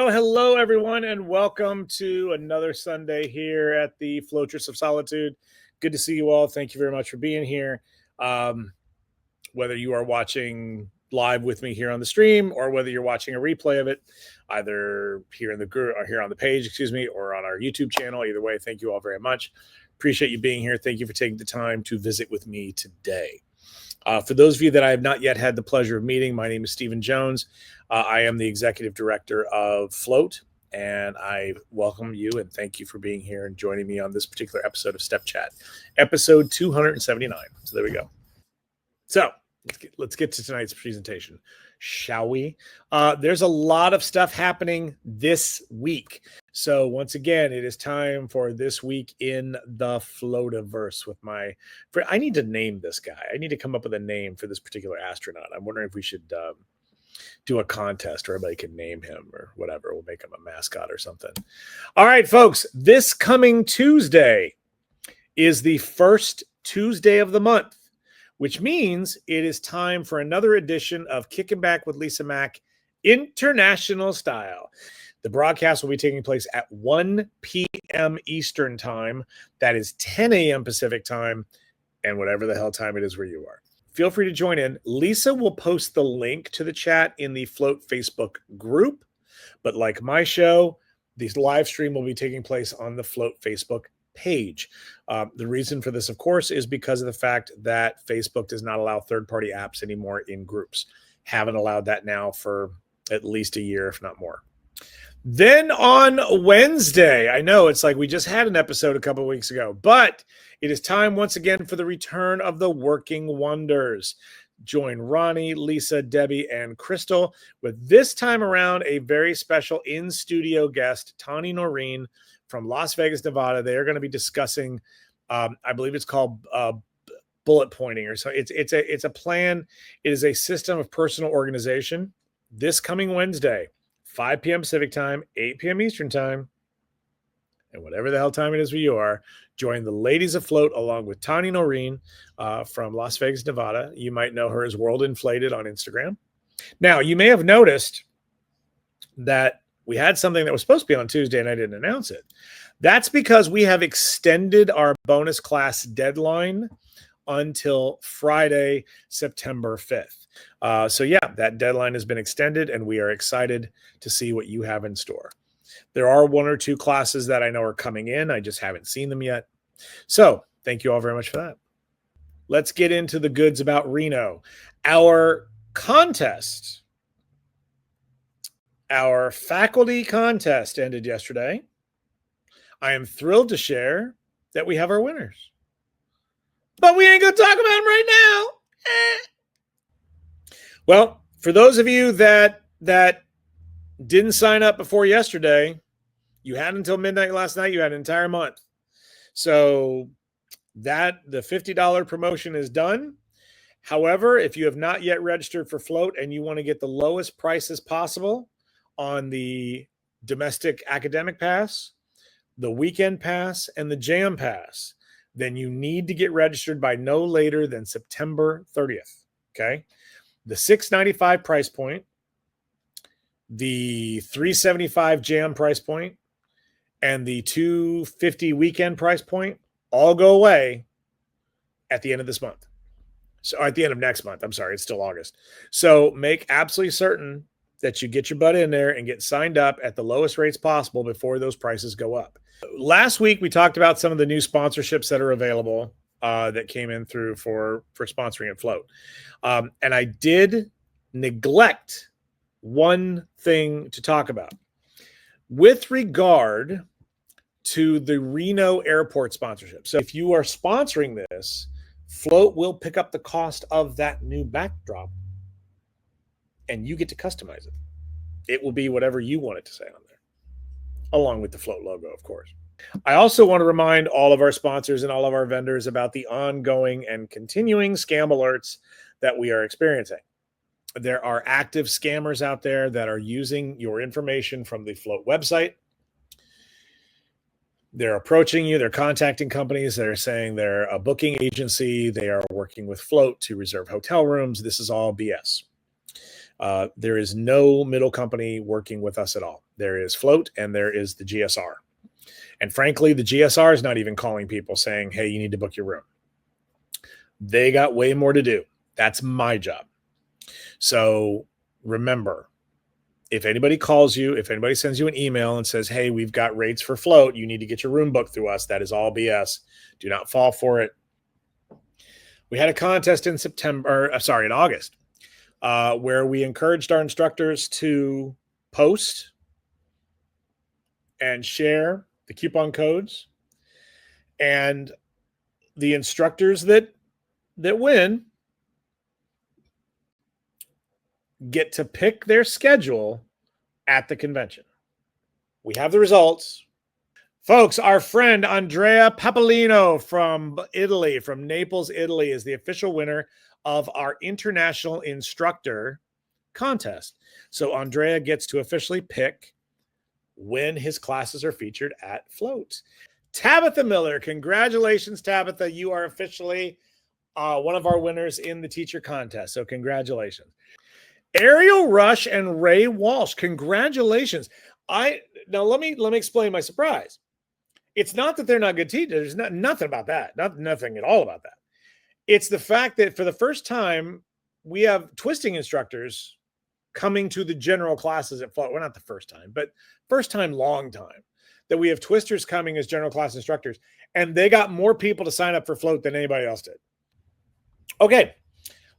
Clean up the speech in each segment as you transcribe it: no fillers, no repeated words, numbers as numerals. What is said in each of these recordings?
Hello, everyone, and welcome to another Sunday here at the Floatress of Solitude. Good to see you all. Thank you very much for being here. Whether you are watching live with me here on the stream or whether you're watching a replay of it, either here in the group or here on the page, or on our YouTube channel, either way, thank you all very much. Appreciate you being here. Thank you for taking the time to visit with me today. For those of you that I have not yet had the pleasure of meeting, my name is Stephen Jones. I am the executive director of Float, and I welcome you and thank you for being here and joining me on this particular episode of Step Chat, episode 279. So there we go. So let's get to tonight's presentation, shall we? There's a lot of stuff happening this week. So once again, it is time for This Week in the Floativerse with my friend. I need to name this guy. I need to come up with a name for this particular astronaut. I'm wondering if we should do a contest where everybody can name him or whatever. We'll make him a mascot or something. All right, folks, this coming Tuesday is the first Tuesday of the month, which means it is time for another edition of Kicking Back with Lisa Mack International Style. The broadcast will be taking place at 1 p.m. Eastern Time. That is 10 a.m. Pacific Time, and whatever the hell time it is where you are. Feel free to join in. Lisa will post the link to the chat in the Float Facebook group, but like my show, this live stream will be taking place on the Float Facebook page. The reason for this, of course, is because of the fact that Facebook does not allow third-party apps anymore in groups. Haven't allowed that now for at least a year, if not more. Then on Wednesday, I know it's like we just had an episode a couple of weeks ago, but it is time once again for the return of the Working Wonders. Join Ronnie, Lisa, Debbie, and Crystal with this time around a very special in-studio guest, Tani Noreen from Las Vegas, Nevada. They are going to be discussing, I believe it's called bullet pointing, or so. It's a plan. It is a system of personal organization. This coming Wednesday, 5 p.m. Pacific Time, 8 p.m. Eastern Time, and whatever the hell time it is where you are, join the Ladies Afloat along with Tani Noreen from Las Vegas, Nevada. You might know her as World Inflated on Instagram. Now, you may have noticed that we had something that was supposed to be on Tuesday and I didn't announce it. That's because we have extended our bonus class deadline until Friday, September 5th. So yeah, that deadline has been extended and we are excited to see what you have in store. There are one or two classes that I know are coming in. I just haven't seen them yet. So thank you all very much for that. Let's get into the goods about Reno. Our contest, our faculty contest ended yesterday. I am thrilled to share that we have our winners. But we ain't going to talk about them right now. Well, for those of you that didn't sign up before yesterday, you had until midnight last night. You had an entire month. So the $50 promotion is done. However, if you have not yet registered for Float and you want to get the lowest prices possible on the domestic academic pass, the weekend pass, and the jam pass, then you need to get registered by no later than September 30th. Okay. The $695 price point, the $375 jam price point, and the $250 weekend price point all go away at the end of this month. So at the end of next month, I'm sorry, it's still August. So make absolutely certain that you get your butt in there and get signed up at the lowest rates possible before those prices go up. Last week, we talked about some of the new sponsorships that are available that came in through for sponsoring at Float. And I did neglect one thing to talk about. With regard to the Reno Airport sponsorship. So if you are sponsoring this, Float will pick up the cost of that new backdrop and you get to customize it. It will be whatever you want it to say on there, along with the Float logo, of course. I also want to remind all of our sponsors and all of our vendors about the ongoing and continuing scam alerts that we are experiencing. There are active scammers out there that are using your information from the Float website. They're approaching you. They're contacting companies that are saying they're a booking agency. They are working with Float to reserve hotel rooms. This is all BS. There is no middle company working with us at all. There is Float and there is the GSR. And frankly, the GSR is not even calling people saying, hey, you need to book your room. They got way more to do. That's my job. So remember, if anybody calls you, if anybody sends you an email and says, hey, we've got rates for Float, you need to get your room booked through us, that is all BS. Do not fall for it. We had a contest in August, where we encouraged our instructors to post and share the coupon codes, and the instructors that win get to pick their schedule at the convention. We have the results. Folks, our friend Andrea Papolino from Italy, from Naples, Italy, is the official winner of our international instructor contest. So Andrea gets to officially pick when his classes are featured at Float. Tabitha Miller, congratulations, Tabitha. You are officially one of our winners in the teacher contest. So congratulations. Ariel Rush and Ray Walsh, congratulations. Now let me explain my surprise. It's not that they're not good teachers. There's nothing about that. Nothing at all about that. It's the fact that for the first time, we have twisting instructors coming to the general classes at Float. Well, not the first time, but first time, long time, that we have twisters coming as general class instructors. And they got more people to sign up for Float than anybody else did. Okay,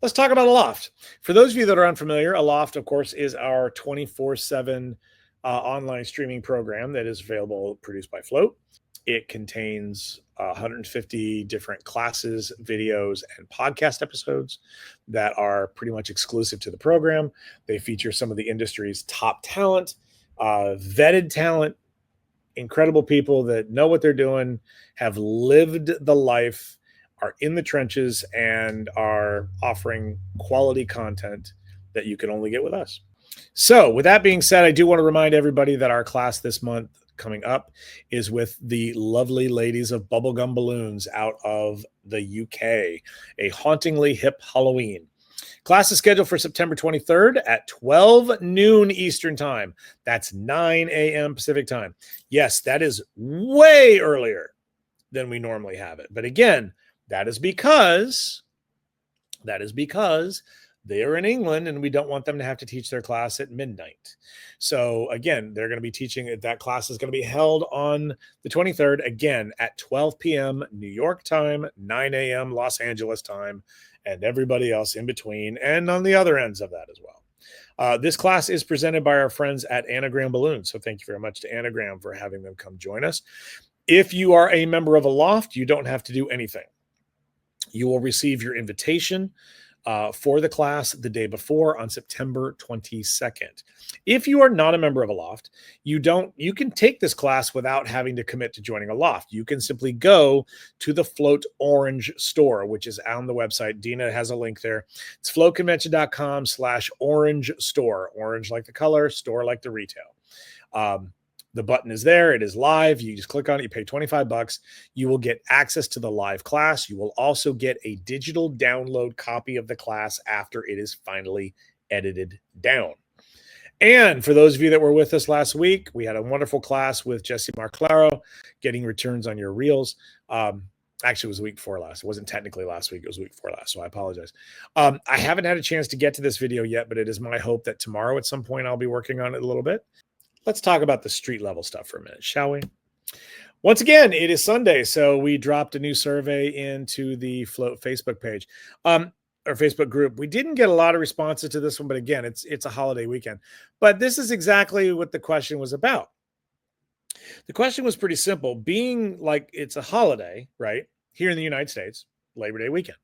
let's talk about Aloft. For those of you that are unfamiliar, Aloft, of course, is our 24/7 online streaming program that is available, produced by Float. It contains 150 different classes, videos, and podcast episodes that are pretty much exclusive to the program. They feature some of the industry's top talent, vetted talent, incredible people that know what they're doing, have lived the life, are in the trenches, and are offering quality content that you can only get with us. So with that being said, I do want to remind everybody that our class this month coming up is with the lovely ladies of Bubblegum Balloons out of the UK, a hauntingly hip Halloween. Class is scheduled for September 23rd at 12 noon Eastern time. That's 9 a.m. Pacific time. Yes, that is way earlier than we normally have it. But again, that is because they are in England and we don't want them to have to teach their class at midnight. So again, they're going to be teaching, that class is going to be held on the 23rd, again, at 12 p.m. New York time, 9 a.m. Los Angeles time, and everybody else in between and on the other ends of that as well. This class is presented by our friends at Anagram Balloons. So thank you very much to Anagram for having them come join us. If you are a member of Aloft, you don't have to do anything. You will receive your invitation for the class the day before on September 22nd. If you are not a member of Aloft, you can take this class without having to commit to joining Aloft. You can simply go to the Float Orange store, which is on the website. Dina has a link there. It's floatconvention.com/orange store. Orange like the color, store like the retail. The button is there. It is live. You just click on it. You pay $25. You will get access to the live class. You will also get a digital download copy of the class after it is finally edited down. And for those of you that were with us last week, we had a wonderful class with Jesse Marclaro, getting returns on your reels. Actually, it was the week before last. It wasn't technically last week. It was the week before last, so I apologize. I haven't had a chance to get to this video yet, but it is my hope that tomorrow at some point I'll be working on it a little bit. Let's talk about the street level stuff for a minute, shall we? Once again, it is Sunday, so we dropped a new survey into the Float Facebook page, or Facebook group. We didn't get a lot of responses to this one, but again, it's a holiday weekend. But this is exactly what the question was about. The question was pretty simple. Being like it's a holiday, right, here in the United States, Labor Day weekend.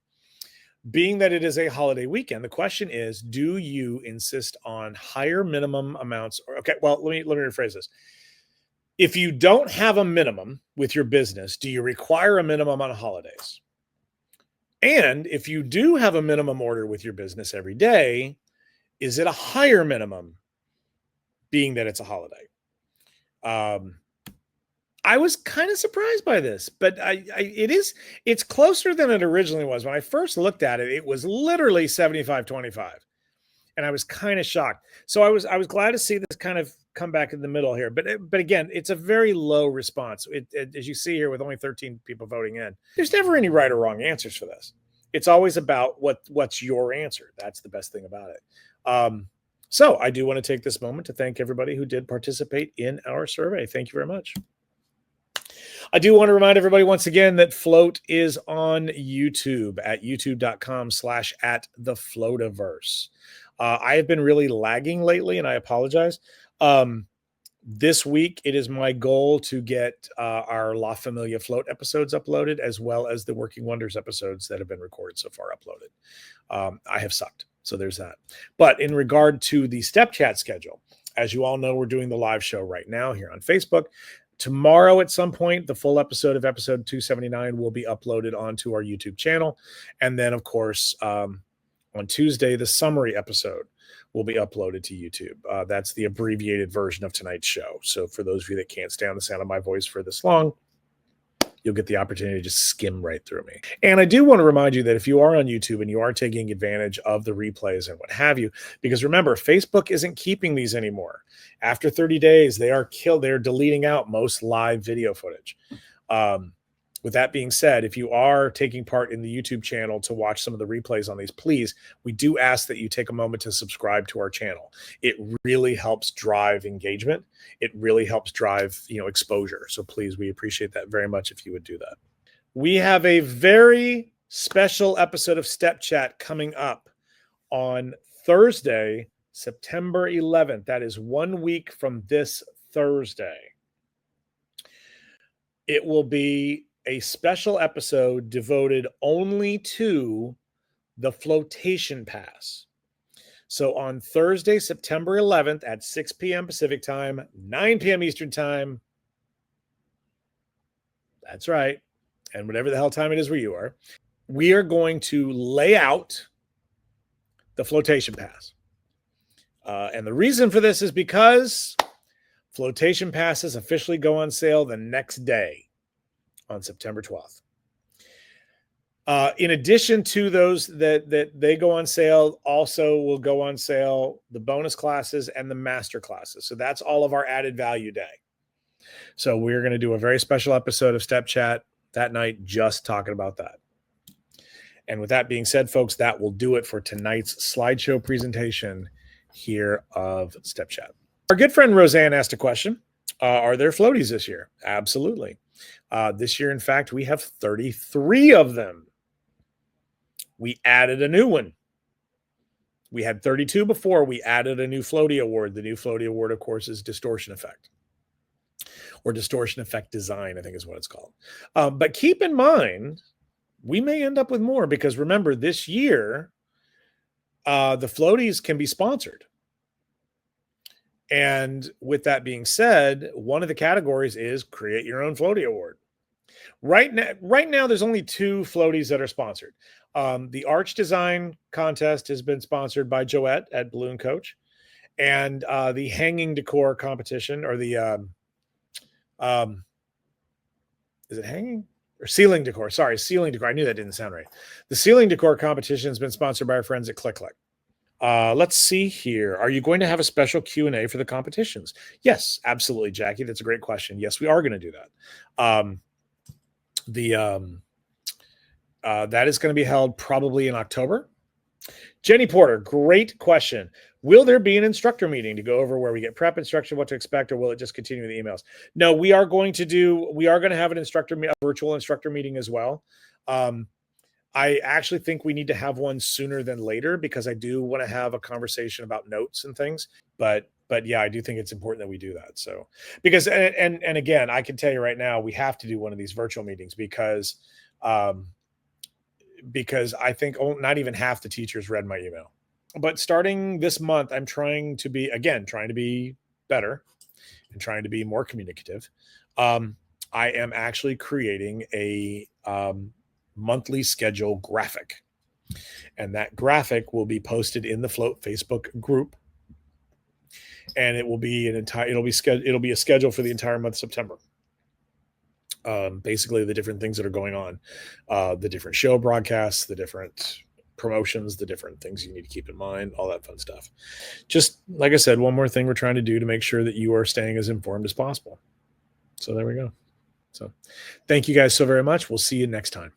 Being that it is a holiday weekend, the question is, do you insist on higher minimum amounts? Okay, well, let me rephrase this. If you don't have a minimum with your business, do you require a minimum on holidays? And if you do have a minimum order with your business every day, is it a higher minimum being that it's a holiday? I was kind of surprised by this, but it's closer than it originally was. When I first looked at it, it was literally 75-25. and I was kind of shocked. So I was glad to see this kind of come back in the middle here. But again, it's a very low response. As you see here, with only 13 people voting in, there's never any right or wrong answers for this. It's always about what's your answer. That's the best thing about it. So I do want to take this moment to thank everybody who did participate in our survey. Thank you very much. I do want to remind everybody once again that Float is on YouTube at youtube.com/@thefloativerse. I have been really lagging lately, and I apologize. This week, it is my goal to get our La Familia Float episodes uploaded, as well as the Working Wonders episodes that have been recorded so far uploaded. I have sucked, so there's that. But in regard to the Step Chat schedule, as you all know, we're doing the live show right now here on Facebook. Tomorrow at some point, the full episode of episode 279 will be uploaded onto our YouTube channel. And then, of course, on Tuesday, the summary episode will be uploaded to YouTube. That's the abbreviated version of tonight's show. So for those of you that can't stand the sound of my voice for this long, you'll get the opportunity to just skim right through me. And I do want to remind you that if you are on YouTube and you are taking advantage of the replays and what have you, because remember, Facebook isn't keeping these anymore. After 30 days, they're deleting out most live video footage. With that being said, if you are taking part in the YouTube channel to watch some of the replays on these, please, we do ask that you take a moment to subscribe to our channel. It really helps drive engagement. It really helps drive, exposure. So please, we appreciate that very much if you would do that. We have a very special episode of Step Chat coming up on Thursday, September 11th. That is 1 week from this Thursday. It will be a special episode devoted only to the Flotation Pass. So on Thursday, September 11th at 6 p.m. Pacific time, 9 p.m. Eastern time. That's right. And whatever the hell time it is where you are, we are going to lay out the Flotation Pass. And the reason for this is because Flotation Passes officially go on sale the next day, on September 12th. In addition to those that they go on sale, also will go on sale the bonus classes and the master classes. So that's all of our added value day. So we're going to do a very special episode of Step Chat that night, just talking about that. And with that being said, folks, that will do it for tonight's slideshow presentation here of Step Chat. Our good friend Roseanne asked a question. Are there floaties this year? Absolutely. This year, in fact, we have 33 of them. We added a new one. We had 32 before. We added a new floaty award. The new floaty award, of course, is Distortion Effect, or Distortion Effect Design, I think is what it's called. But keep in mind, we may end up with more, because remember, this year, the floaties can be sponsored. And with that being said, one of the categories is Create Your Own Floaty Award. Right now, there's only 2 floaties that are sponsored. The Arch Design Contest has been sponsored by Joette at Balloon Coach. And the Hanging Decor competition, or the, is it hanging? Or Ceiling Decor. Sorry, Ceiling Decor. I knew that didn't sound right. The Ceiling Decor competition has been sponsored by our friends at Click Click. Let's see here. Are you going to have a special Q&A for the competitions? Yes, absolutely, Jackie. That's a great question. Yes, we are going to do that. That is going to be held probably in October. Jenny Porter, great question. Will there be an instructor meeting to go over where we get prep instruction, what to expect, or will it just continue the emails? No, we are going to have a virtual instructor meeting as well. I actually think we need to have one sooner than later, because I do want to have a conversation about notes and things. But yeah, I do think it's important that we do that. So, because, and again, I can tell you right now, we have to do one of these virtual meetings because I think not even half the teachers read my email. But starting this month, I'm trying to be better and trying to be more communicative. I am actually creating a monthly schedule graphic, and that graphic will be posted in the Float Facebook group, and it will be it'll be a schedule for the entire month of September. Basically the different things that are going on, the different show broadcasts, the different promotions, the different things you need to keep in mind, all that fun stuff. Just like I said, one more thing we're trying to do to make sure that you are staying as informed as possible. So there we go. So thank you guys so very much. We'll see you next time.